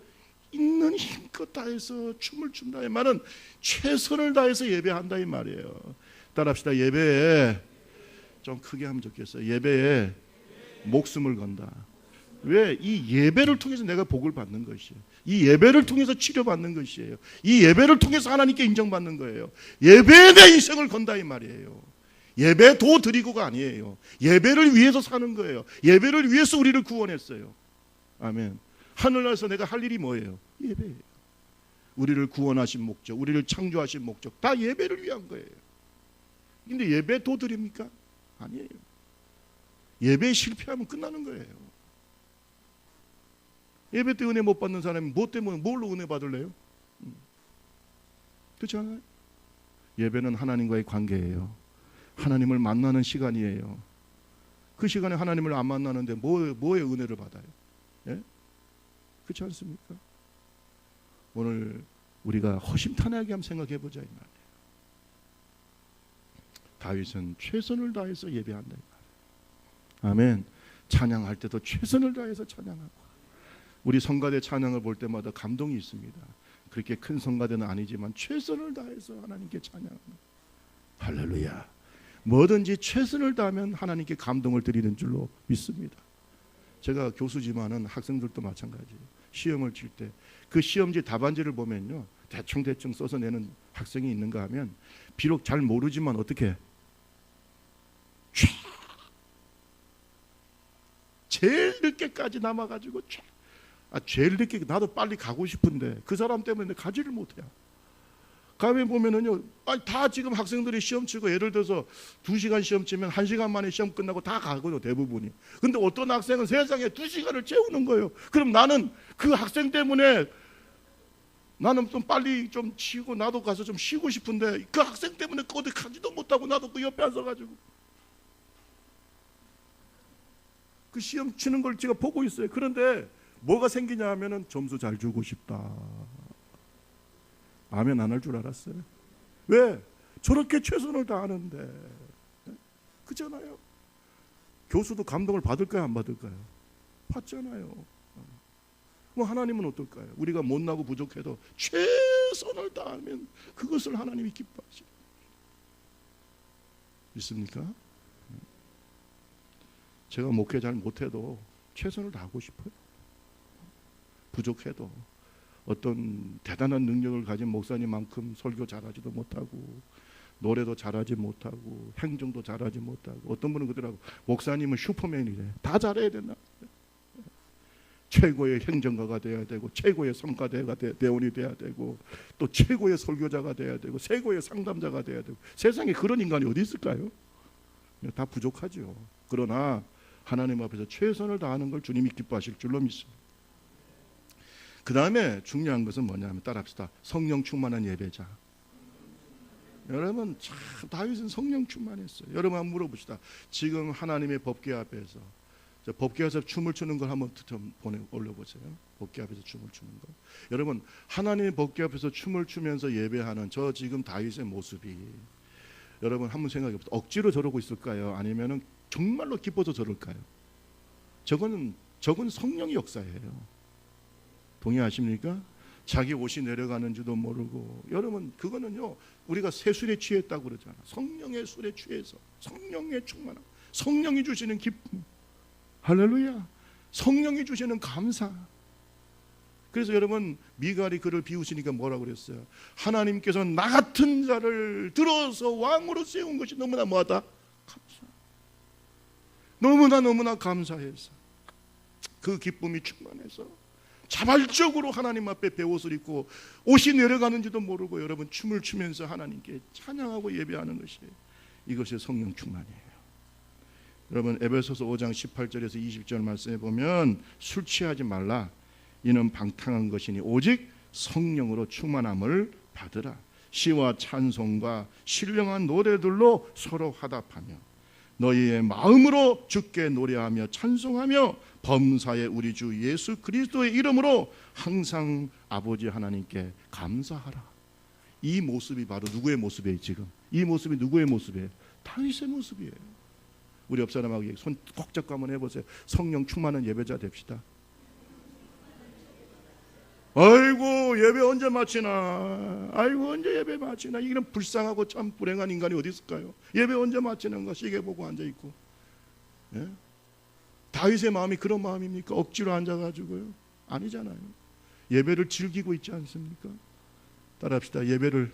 있는 힘껏 다해서 춤을 춘다. 이 말은 최선을 다해서 예배한다 이 말이에요. 따라합시다. 예배에, 좀 크게 하면 좋겠어요. 예배에 목숨을 건다. 왜? 이 예배를 통해서 내가 복을 받는 것이에요. 이 예배를 통해서 치료받는 것이에요. 이 예배를 통해서 하나님께 인정받는 거예요. 예배에 내 인생을 건다 이 말이에요. 예배도 드리고가 아니에요. 예배를 위해서 사는 거예요. 예배를 위해서 우리를 구원했어요. 아멘. 하늘나라에서 내가 할 일이 뭐예요? 예배예요. 우리를 구원하신 목적, 우리를 창조하신 목적 다 예배를 위한 거예요. 근데 예배도 드립니까? 아니에요. 예배에 실패하면 끝나는 거예요. 예배 때 은혜 못 받는 사람이 뭐 때문에 뭘로 은혜 받을래요? 그렇지 않아요? 예배는 하나님과의 관계예요. 하나님을 만나는 시간이에요. 그 시간에 하나님을 안 만나는데 뭐의 은혜를 받아요? 예? 그렇지 않습니까? 오늘 우리가 허심탄회하게 한번 생각해 보자 이 말이에요. 다윗은 최선을 다해서 예배한다 이 말이에요. 아멘. 찬양할 때도 최선을 다해서 찬양하고, 우리 성가대 찬양을 볼 때마다 감동이 있습니다. 그렇게 큰 성가대는 아니지만 최선을 다해서 하나님께 찬양합니다. 할렐루야. 뭐든지 최선을 다하면 하나님께 감동을 드리는 줄로 믿습니다. 제가 교수지만은 학생들도 마찬가지예요. 시험을 칠 때 그 시험지 답안지를 보면요, 대충 써서 내는 학생이 있는가 하면 비록 잘 모르지만 어떻게 제일 늦게까지 남아가지고 제일 늦게, 나도 빨리 가고 싶은데 그 사람 때문에 가지를 못해요. 가면 보면은요, 다 지금 학생들이 시험 치고, 예를 들어서 2시간 시험 치면 1시간 만에 시험 끝나고 다 가거든요, 대부분이. 근데 어떤 학생은 세상에 2시간을 채우는 거예요. 그럼 나는 그 학생 때문에 나는 좀 빨리 좀 치고 나도 가서 좀 쉬고 싶은데 그 학생 때문에 어디 가지도 못하고 나도 그 옆에 앉아가지고 그 시험 치는 걸 제가 보고 있어요. 그런데 뭐가 생기냐 하면은 점수 잘 주고 싶다. 아멘 안 할 줄 알았어요. 왜? 저렇게 최선을 다하는데. 그잖아요. 교수도 감동을 받을까요, 안 받을까요? 받잖아요. 뭐 하나님은 어떨까요? 우리가 못나고 부족해도 최선을 다하면 그것을 하나님이 기뻐하시죠. 믿습니까? 제가 목회 잘 못해도 최선을 다하고 싶어요. 부족해도. 어떤 대단한 능력을 가진 목사님만큼 설교 잘하지도 못하고, 노래도 잘하지 못하고, 행정도 잘하지 못하고, 어떤 분은 그러더라고, 목사님은 슈퍼맨이래. 다 잘해야 된다. 최고의 행정가가 돼야 되고, 최고의 성가대가 대원이 돼야 되고, 또 최고의 설교자가 돼야 되고, 최고의 상담자가 돼야 되고. 세상에 그런 인간이 어디 있을까요? 다 부족하죠. 그러나 하나님 앞에서 최선을 다하는 걸 주님이 기뻐하실 줄로 믿습니다. 그 다음에 중요한 것은 뭐냐면, 따라합시다. 성령 충만한 예배자. 여러분, 참 다윗은 성령 충만했어요. 여러분 한번 물어봅시다. 지금 하나님의 법궤 앞에서, 법궤 앞에서 춤을 추는 걸 한번 좀 올려보세요. 법궤 앞에서 춤을 추는 거. 여러분, 하나님의 법궤 앞에서 춤을 추면서 예배하는 저 지금 다윗의 모습이, 여러분 한번 생각해 보세요. 억지로 저러고 있을까요? 아니면은 정말로 기뻐서 저럴까요? 저건 성령의 역사예요. 동의하십니까? 자기 옷이 내려가는지도 모르고. 여러분, 그거는요, 우리가 새술에 취했다고 그러잖아. 성령의 술에 취해서, 성령의 충만함, 성령이 주시는 기쁨, 할렐루야, 성령이 주시는 감사. 그래서 여러분, 미갈이 그를 비우시니까 뭐라고 그랬어요? 하나님께서 나 같은 자를 들어서 왕으로 세운 것이 너무나 뭐하다? 감사. 너무나 감사해서, 그 기쁨이 충만해서 자발적으로 하나님 앞에 베옷을 입고 옷이 내려가는지도 모르고 여러분 춤을 추면서 하나님께 찬양하고 예배하는 것이, 이것이 성령 충만이에요. 여러분, 에베소서 5장 18절에서 20절 말씀에 보면 술 취하지 말라, 이는 방탕한 것이니 오직 성령으로 충만함을 받으라. 시와 찬송과 신령한 노래들로 서로 화답하며 너희의 마음으로 주께 노래하며 찬송하며 범사의 우리 주 예수 그리스도의 이름으로 항상 아버지 하나님께 감사하라. 이 모습이 바로 누구의 모습이에요? 지금 이 모습이 누구의 모습이에요? 다윗의 모습이에요. 우리 옆 사람하고 손 꼭 잡고 한번 해보세요. 성령 충만한 예배자 됩시다. 아이고, 예배 언제 마치나, 아이고 언제 예배 마치나, 이런 불쌍하고 참 불행한 인간이 어디 있을까요? 예배 언제 마치는가 시계 보고 앉아있고. 예? 다윗의 마음이 그런 마음입니까? 억지로 앉아가지고요? 아니잖아요. 예배를 즐기고 있지 않습니까? 따라합시다. 예배를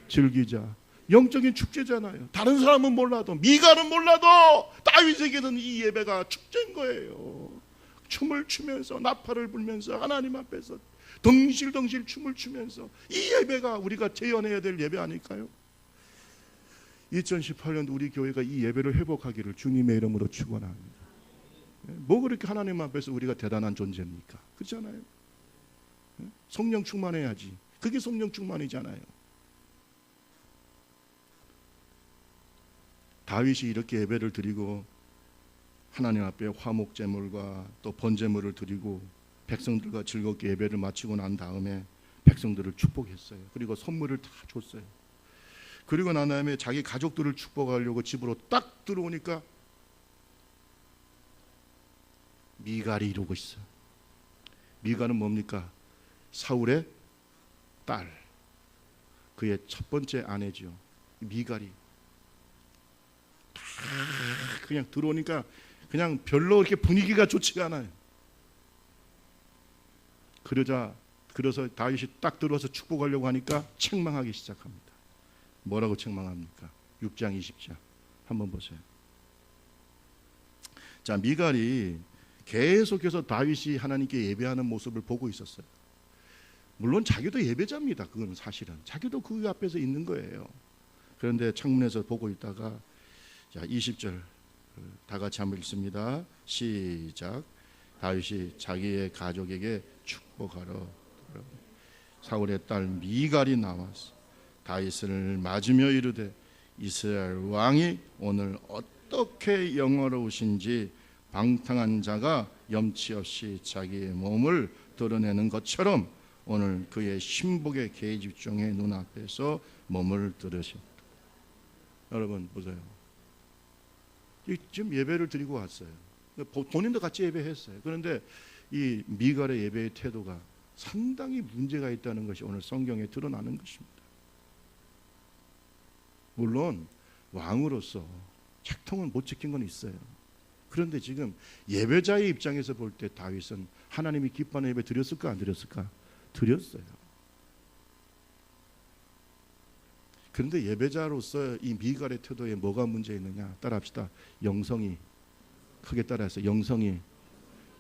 즐기자. 영적인 축제잖아요. 다른 사람은 몰라도, 미갈은 몰라도 다윗에게는 이 예배가 축제인 거예요. 춤을 추면서, 나팔을 불면서 하나님 앞에서 덩실덩실 춤을 추면서, 이 예배가 우리가 재현해야 될 예배 아닐까요? 2018년도 우리 교회가 이 예배를 회복하기를 주님의 이름으로 축원합니다. 뭐 그렇게 하나님 앞에서 우리가 대단한 존재입니까? 그렇잖아요. 성령 충만해야지. 그게 성령 충만이잖아요. 다윗이 이렇게 예배를 드리고 하나님 앞에 화목제물과 또 번제물을 드리고 백성들과 즐겁게 예배를 마치고 난 다음에 백성들을 축복했어요. 그리고 선물을 다 줬어요. 그리고 난 다음에 자기 가족들을 축복하려고 집으로 딱 들어오니까 미갈이 이러고 있어요. 미갈은 뭡니까? 사울의 딸, 그의 첫 번째 아내죠. 미갈이 그냥 들어오니까 그냥 별로 이렇게 분위기가 좋지가 않아요. 그래서 다윗이 딱 들어와서 축복하려고 하니까 책망하기 시작합니다. 뭐라고 책망합니까? 6장 20절 한번 보세요. 자, 미갈이 계속해서 다윗이 하나님께 예배하는 모습을 보고 있었어요. 물론 자기도 예배자입니다. 그건 사실은 자기도 그 앞에서 있는 거예요. 그런데 창문에서 보고 있다가, 자, 20절 다 같이 한번 읽습니다. 시작. 다윗이 자기의 가족에게 축복하러 사울의 딸 미갈이 나와서 다윗을 맞으며 이르되 이스라엘 왕이 오늘 어떻게 영화로우신지 방탕한 자가 염치 없이 자기의 몸을 드러내는 것처럼 오늘 그의 신복의 계집종의 눈앞에서 몸을 들으셨다. 여러분 보세요. 지금 예배를 드리고 왔어요. 본인도 같이 예배했어요. 그런데 이 미갈의 예배의 태도가 상당히 문제가 있다는 것이 오늘 성경에 드러나는 것입니다. 물론 왕으로서 책통은 못 지킨 건 있어요. 그런데 지금 예배자의 입장에서 볼 때 다윗은 하나님이 기뻐하는 예배 드렸을까 안 드렸을까? 드렸어요. 그런데 예배자로서 이 미갈의 태도에 뭐가 문제 있느냐? 따라합시다. 영성이, 크게 따라해서 영성이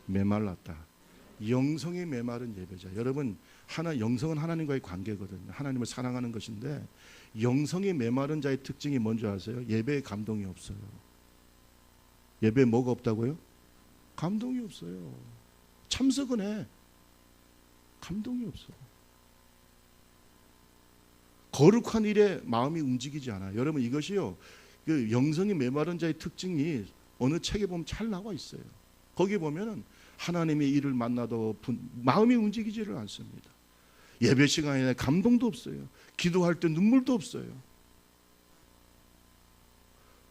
메말랐다. 영성이 메마른 예배자. 여러분, 영성은 하나님과의 관계거든요. 하나님을 사랑하는 것인데 영성이 메마른 자의 특징이 뭔지 아세요? 예배에 감동이 없어요. 예배에 뭐가 없다고요? 감동이 없어요. 참석은 해. 감동이 없어. 거룩한 일에 마음이 움직이지 않아요. 여러분, 이것이요, 그 영성이 메마른 자의 특징이 어느 책에 보면 잘 나와 있어요. 거기 보면은 하나님의 일을 만나도 마음이 움직이지를 않습니다. 예배 시간에 감동도 없어요. 기도할 때 눈물도 없어요.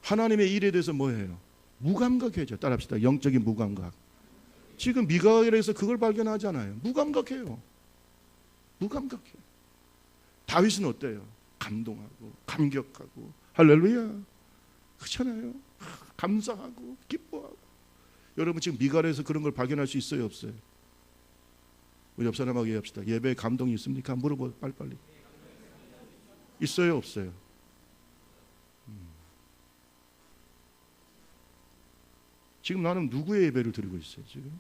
하나님의 일에 대해서 뭐예요? 무감각해져. 따라합시다. 영적인 무감각. 지금 미갈에서 그걸 발견하잖아요. 무감각해요. 무감각해. 다윗은 어때요? 감동하고 감격하고 할렐루야 그렇잖아요. 감사하고 기뻐하고. 여러분 지금 미갈에서 그런 걸 발견할 수 있어요 없어요? 우리 옆 사람하고 얘기합시다. 예배에 감동이 있습니까? 물어봐 빨리빨리. 있어요 없어요? 지금 나는 누구의 예배를 드리고 있어요 지금?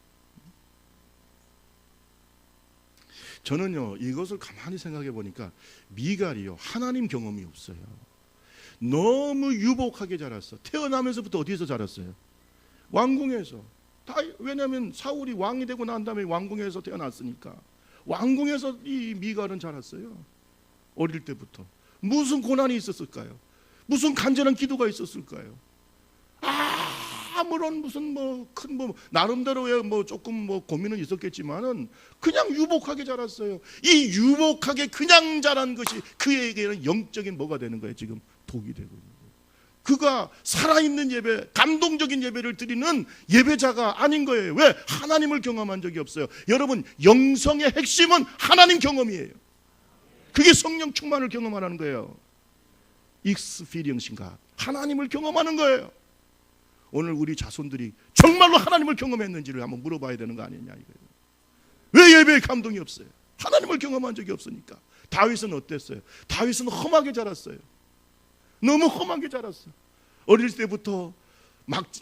저는요 이것을 가만히 생각해 보니까 미갈이요 하나님 경험이 없어요. 너무 유복하게 자랐어. 태어나면서부터 어디서 자랐어요? 왕궁에서. 왜냐하면 사울이 왕이 되고 난 다음에 왕궁에서 태어났으니까 왕궁에서 이 미갈은 자랐어요. 어릴 때부터. 무슨 고난이 있었을까요? 무슨 간절한 기도가 있었을까요? 아무런 무슨 큰 나름대로의 조금 고민은 있었겠지만은 그냥 유복하게 자랐어요. 이 유복하게 그냥 자란 것이 그에게는 영적인 뭐가 되는 거예요? 지금 독이 되고 있는 거예요. 그가 살아있는 예배, 감동적인 예배를 드리는 예배자가 아닌 거예요. 왜? 하나님을 경험한 적이 없어요. 여러분 영성의 핵심은 하나님 경험이에요. 그게 성령 충만을 경험하는 거예요. 익스피리언스인가? 하나님을 경험하는 거예요. 오늘 우리 자손들이 정말로 하나님을 경험했는지를 한번 물어봐야 되는 거 아니냐 이거예요. 왜 예배에 감동이 없어요? 하나님을 경험한 적이 없으니까. 다윗은 어땠어요? 다윗은 험하게 자랐어요. 너무 험하게 자랐어. 어릴 때부터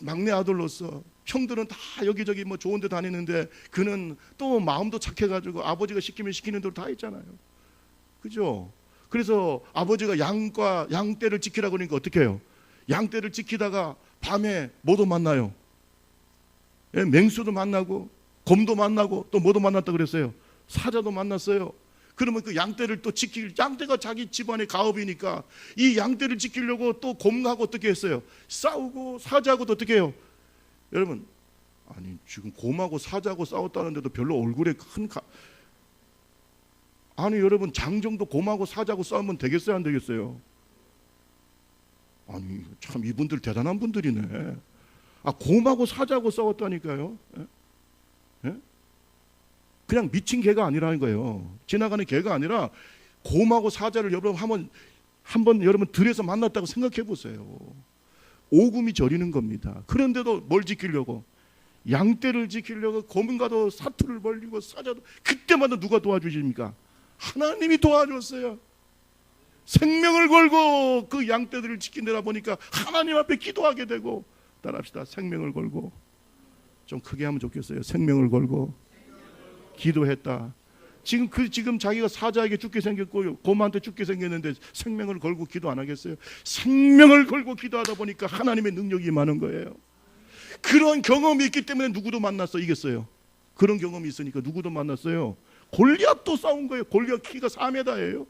막내 아들로서 형들은 다 여기저기 좋은 데 다니는데 그는 또 마음도 착해가지고 아버지가 시키면 시키는 대로 다 했잖아요. 그죠? 그래서 아버지가 양떼를 지키라고 그러니까 어떻게 해요? 양떼를 지키다가 밤에 뭐도 만나요? 맹수도 만나고 곰도 만나고 또 뭐도 만났다 그랬어요? 사자도 만났어요. 그러면 그 양떼를 또 양떼가 자기 집안의 가업이니까 이 양떼를 지키려고 또 곰하고 어떻게 했어요? 싸우고 사자하고도 어떻게 해요? 여러분 아니 지금 곰하고 사자하고 싸웠다는데도 별로 얼굴에 아니 여러분 장정도 곰하고 사자하고 싸우면 되겠어요 안 되겠어요? 아니 참 이분들 대단한 분들이네. 곰하고 사자하고 싸웠다니까요. 예? 그냥 미친 개가 아니라는 거예요. 지나가는 개가 아니라 곰하고 사자를 여러분 한번 여러분 들에서 만났다고 생각해 보세요. 오금이 저리는 겁니다. 그런데도 뭘 지키려고? 양떼를 지키려고 곰과도 사투를 벌리고 사자도. 그때마다 누가 도와주십니까? 하나님이 도와줬어요. 생명을 걸고 그 양떼들을 지키느라 보니까 하나님 앞에 기도하게 되고. 따라합시다. 생명을 걸고. 좀 크게 하면 좋겠어요. 생명을 걸고 기도했다. 지금 자기가 사자에게 죽게 생겼고 곰한테 죽게 생겼는데 생명을 걸고 기도 안 하겠어요? 생명을 걸고 기도하다 보니까 하나님의 능력이 많은 거예요. 그런 경험이 있기 때문에 누구도 만났어 이겼어요. 그런 경험이 있으니까 누구도 만났어요. 골리앗도 싸운 거예요. 골리앗 키가 4m예요.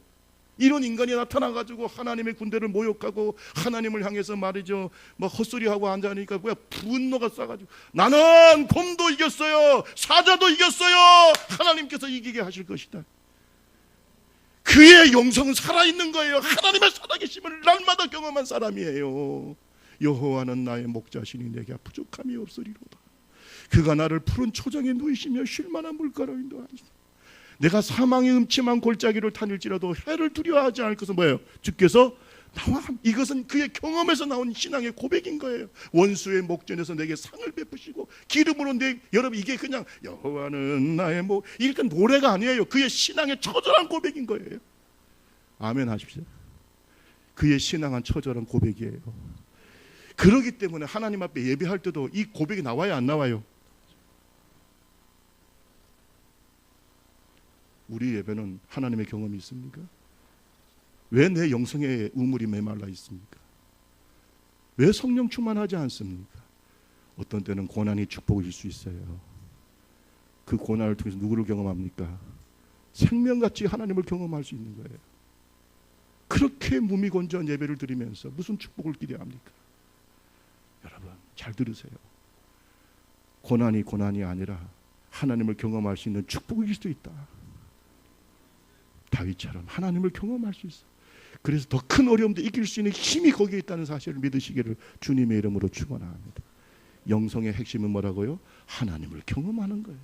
이런 인간이 나타나가지고 하나님의 군대를 모욕하고 하나님을 향해서 말이죠 헛소리하고 앉아니까 뭐야 분노가 싸가지고 나는 곰도 이겼어요 사자도 이겼어요 하나님께서 이기게 하실 것이다. 그의 영성은 살아있는 거예요. 하나님의 살아계심을 날마다 경험한 사람이에요. 여호와는 나의 목자시니 내게 부족함이 없으리로다. 그가 나를 푸른 초장에 누이시며 쉴만한 물가로 인도하시다. 내가 사망의 음침한 골짜기를 다닐지라도 해를 두려워하지 않을 것은 뭐예요? 주께서 나와 이것은 그의 경험에서 나온 신앙의 고백인 거예요. 원수의 목전에서 내게 상을 베푸시고 기름으로 여러분 이게 그냥 여호와는 나의 이게 노래가 아니에요. 그의 신앙의 처절한 고백인 거예요. 아멘 하십시오. 그의 신앙한 처절한 고백이에요. 그러기 때문에 하나님 앞에 예배할 때도 이 고백이 나와요 안 나와요? 우리 예배는 하나님의 경험이 있습니까? 왜 내 영성의 우물이 메말라 있습니까? 왜 성령 충만하지 않습니까? 어떤 때는 고난이 축복일 수 있어요. 그 고난을 통해서 누구를 경험합니까? 생명같이 하나님을 경험할 수 있는 거예요. 그렇게 무미건조한 예배를 드리면서 무슨 축복을 기대합니까? 여러분 잘 들으세요. 고난이 아니라 하나님을 경험할 수 있는 축복일 수도 있다. 다윗처럼 하나님을 경험할 수 있어. 그래서 더 큰 어려움도 이길 수 있는 힘이 거기에 있다는 사실을 믿으시기를 주님의 이름으로 축원합니다. 영성의 핵심은 뭐라고요? 하나님을 경험하는 거예요.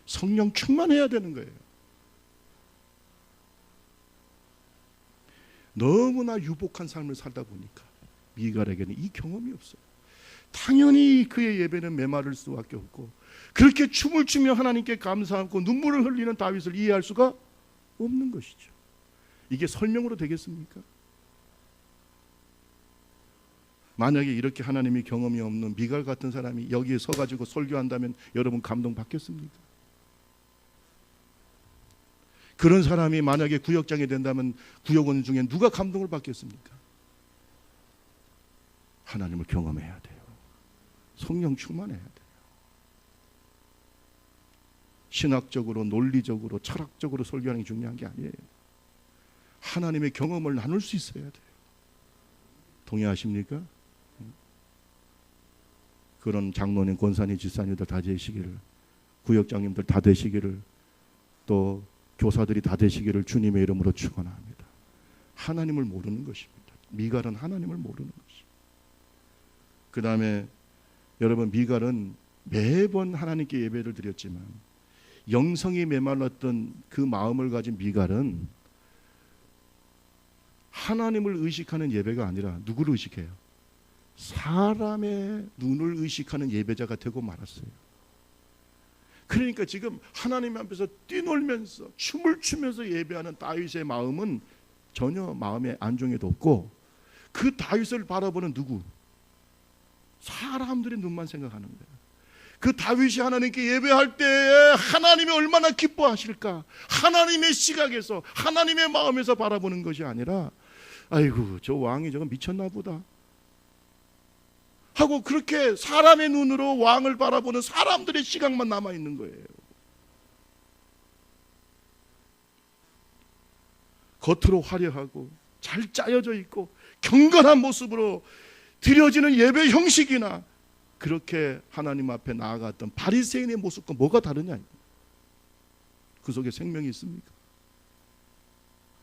성령 충만해야 되는 거예요. 너무나 유복한 삶을 살다 보니까 미갈에게는 이 경험이 없어요. 당연히 그의 예배는 메마를 수밖에 없고, 그렇게 춤을 추며 하나님께 감사하고 눈물을 흘리는 다윗을 이해할 수가 없는 것이죠. 이게 설명으로 되겠습니까? 만약에 이렇게 하나님이 경험이 없는 미갈 같은 사람이 여기에 서가지고 설교한다면 여러분 감동받겠습니까? 그런 사람이 만약에 구역장이 된다면 구역원 중에 누가 감동을 받겠습니까? 하나님을 경험해야 돼요. 성령 충만해야 돼요. 신학적으로, 논리적으로, 철학적으로 설교하는 게 중요한 게 아니에요. 하나님의 경험을 나눌 수 있어야 돼요. 동의하십니까? 그런 장로님, 권사님, 집사님들 다 되시기를, 구역장님들 다 되시기를, 또 교사들이 다 되시기를 주님의 이름으로 축원합니다. 하나님을 모르는 것입니다. 미갈은 하나님을 모르는 것입니다. 그 다음에 여러분, 미갈은 매번 하나님께 예배를 드렸지만 영성이 메말랐던 그 마음을 가진 미갈은 하나님을 의식하는 예배가 아니라 누구를 의식해요? 사람의 눈을 의식하는 예배자가 되고 말았어요. 그러니까 지금 하나님 앞에서 뛰놀면서 춤을 추면서 예배하는 다윗의 마음은 전혀 마음의 안정에도 없고, 그 다윗을 바라보는 누구? 사람들의 눈만 생각하는 거예요. 그 다윗이 하나님께 예배할 때에 하나님이 얼마나 기뻐하실까, 하나님의 시각에서, 하나님의 마음에서 바라보는 것이 아니라 아이고 저 왕이 저거 미쳤나 보다 하고, 그렇게 사람의 눈으로 왕을 바라보는 사람들의 시각만 남아있는 거예요. 겉으로 화려하고 잘 짜여져 있고 경건한 모습으로 드려지는 예배 형식이나 그렇게 하나님 앞에 나아갔던 바리새인의 모습과 뭐가 다르냐? 그 속에 생명이 있습니까?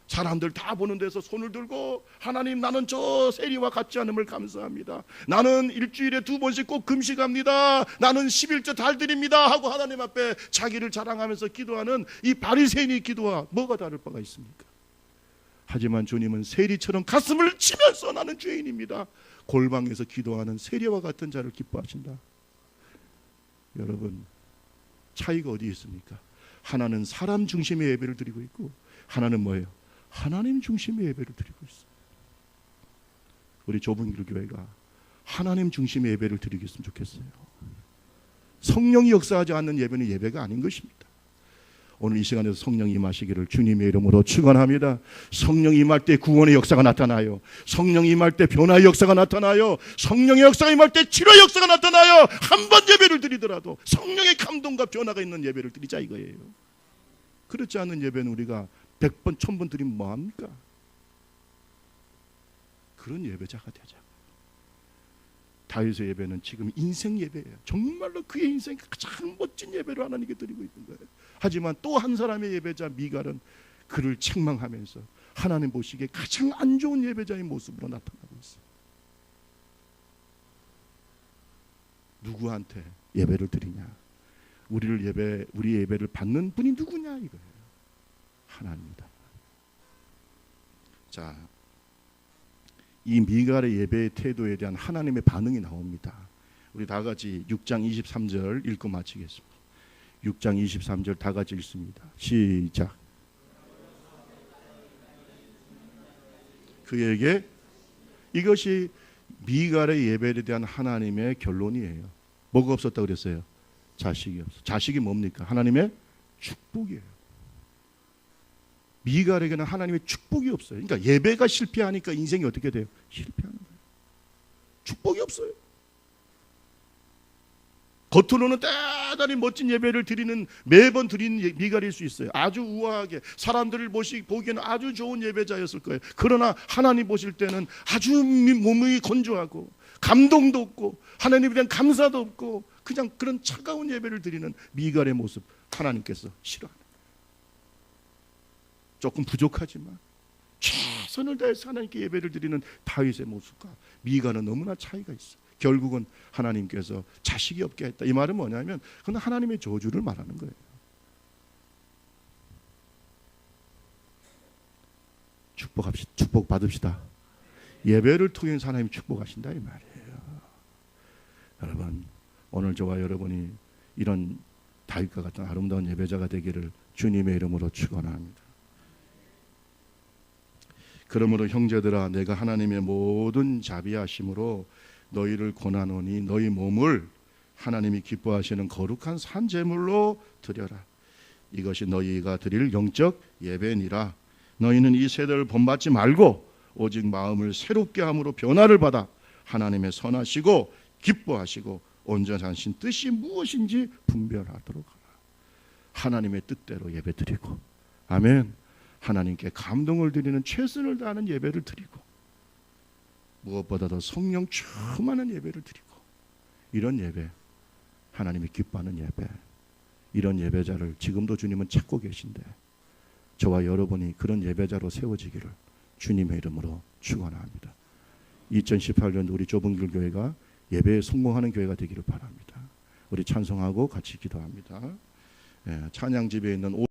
사람들 다 보는 데서 손을 들고 하나님, 나는 저 세리와 같지 않음을 감사합니다. 나는 일주일에 2번씩 꼭 금식합니다. 나는 11조 달 드립니다 하고 하나님 앞에 자기를 자랑하면서 기도하는 이 바리새인의 기도와 뭐가 다를 바가 있습니까? 하지만 주님은 세리처럼 가슴을 치면서 나는 죄인입니다, 골방에서 기도하는 세리와 같은 자를 기뻐하신다. 여러분, 차이가 어디에 있습니까? 하나는 사람 중심의 예배를 드리고 있고, 하나는 뭐예요? 하나님 중심의 예배를 드리고 있어요. 우리 좁은 길 교회가 하나님 중심의 예배를 드리겠으면 좋겠어요. 성령이 역사하지 않는 예배는 예배가 아닌 것입니다. 오늘 이 시간에서 성령 임하시기를 주님의 이름으로 축원합니다. 성령 임할 때 구원의 역사가 나타나요. 성령 임할 때 변화의 역사가 나타나요. 성령의 역사가 임할 때 치료의 역사가 나타나요. 한 번 예배를 드리더라도 성령의 감동과 변화가 있는 예배를 드리자 이거예요. 그렇지 않은 예배는 우리가 100번, 1000번 드리면 뭐합니까? 그런 예배자가 되자. 다윗의 예배는 지금 인생 예배예요. 정말로 그의 인생 가장 멋진 예배를 하나님께 드리고 있는 거예요. 하지만 또 한 사람의 예배자 미갈은 그를 책망하면서 하나님 보시기에 가장 안 좋은 예배자의 모습으로 나타나고 있어요. 누구한테 예배를 드리냐? 우리 예배를 받는 분이 누구냐 이거예요. 하나님이다. 자, 이 미갈의 예배의 태도에 대한 하나님의 반응이 나옵니다. 우리 다 같이 6장 23절 읽고 마치겠습니다. 6장 23절 다 같이 읽습니다. 시작. 그에게, 이것이 미갈의 예배에 대한 하나님의 결론이에요. 뭐가 없었다고 그랬어요? 자식이 없어. 자식이 뭡니까? 하나님의 축복이에요. 미갈에게는 하나님의 축복이 없어요. 그러니까 예배가 실패하니까 인생이 어떻게 돼요? 실패하는 거예요. 축복이 없어요. 겉으로는 대단히 멋진 예배를 매번 드리는 미갈일 수 있어요. 아주 우아하게 사람들을 보기에는 아주 좋은 예배자였을 거예요. 그러나 하나님 보실 때는 아주 몸이 건조하고 감동도 없고 하나님에 대한 감사도 없고 그냥 그런 차가운 예배를 드리는 미갈의 모습, 하나님께서 싫어하는 거예요. 조금 부족하지만 최선을 다해서 하나님께 예배를 드리는 다윗의 모습과 미갈은 너무나 차이가 있어요. 결국은 하나님께서 자식이 없게 했다. 이 말은 뭐냐면 그건 하나님의 저주를 말하는 거예요. 축복 받읍시다. 예배를 통해 하나님 축복하신다 이 말이에요. 여러분, 오늘 저와 여러분이 이런 다윗과 같은 아름다운 예배자가 되기를 주님의 이름으로 축원합니다. 그러므로 형제들아, 내가 하나님의 모든 자비하심으로 너희를 권하노니 너희 몸을 하나님이 기뻐하시는 거룩한 산 제물로 드려라. 이것이 너희가 드릴 영적 예배니라. 너희는 이 세대를 본받지 말고 오직 마음을 새롭게 함으로 변화를 받아 하나님의 선하시고 기뻐하시고 온전하신 뜻이 무엇인지 분별하도록 하라. 하나님의 뜻대로 예배드리고, 아멘, 하나님께 감동을 드리는 최선을 다하는 예배를 드리고, 무엇보다도 성령 충만한 예배를 드리고, 이런 예배, 하나님이 기뻐하는 예배, 이런 예배자를 지금도 주님은 찾고 계신데 저와 여러분이 그런 예배자로 세워지기를 주님의 이름으로 축원합니다. 2018년 우리 좁은 길 교회가 예배에 성공하는 교회가 되기를 바랍니다. 우리 찬송하고 같이 기도합니다. 찬양집에 있는